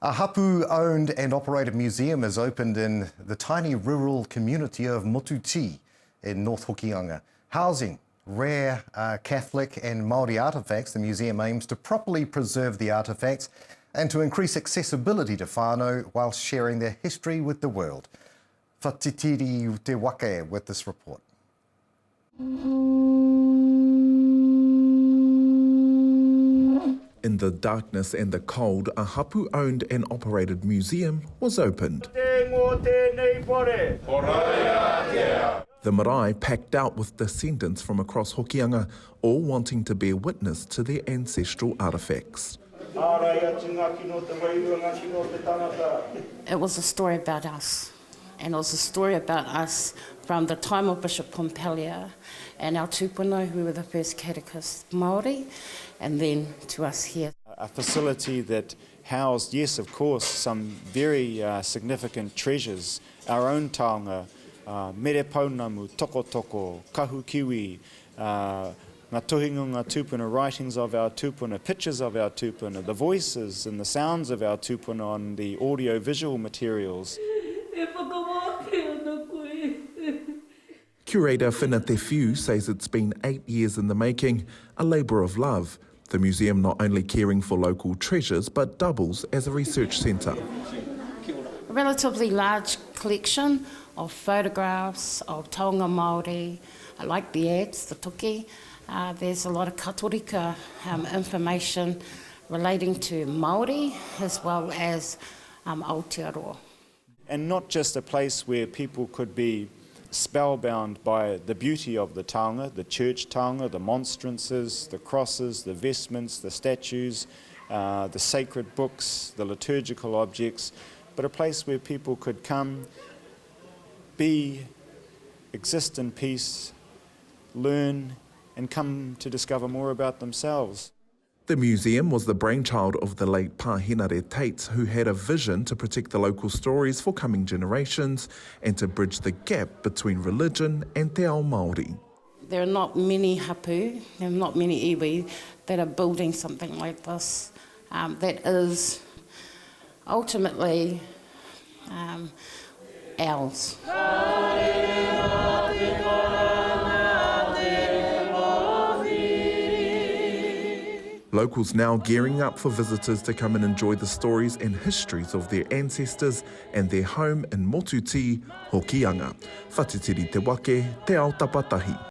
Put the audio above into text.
A hapū-owned and operated museum has opened in the tiny rural community of Motutī in North Hokianga. Housing rare Catholic and Māori artefacts, the museum aims to properly preserve the artefacts and to increase accessibility to whānau whilst sharing their history with the world. Whātitiri te wake with this report. In the darkness and the cold, a hapū-owned and operated museum was opened. The marae packed out with descendants from across Hokianga, all wanting to bear witness to their ancestral artefacts. It was a story about us, and it was a story about us from the time of Bishop Pompelia and our tupuna, who were the first catechists Māori, and then to us here. A facility that housed, yes, of course, some very significant treasures. Our own taonga, mere paunamu, toko toko, kahu kiwi, ngā tohinga ngā tupuna, writings of our tupuna, pictures of our tupuna, the voices and the sounds of our tupuna on the audio-visual materials. Curator Whina Te Whiu says it's been 8 years in the making, a labour of love. The museum not only caring for local treasures, but doubles as a research centre. A relatively large collection of photographs of taonga Māori. I like the ads, the tuki. There's a lot of katorika information relating to Māori as well as Aotearoa. And not just a place where people could be spellbound by the beauty of the taonga, the church taonga, the monstrances, the crosses, the vestments, the statues, the sacred books, the liturgical objects, but a place where people could come, be, exist in peace, learn, and come to discover more about themselves. The museum was the brainchild of the late Pāhina Raiātea, who had a vision to protect the local stories for coming generations and to bridge the gap between religion and teaomaori. There are not many hapū, there are not many iwi that are building something like this that is ultimately ours. Locals now gearing up for visitors to come and enjoy the stories and histories of their ancestors and their home in Motutī, Hokianga. Whātitiri te wake, te Ao Tapatahi.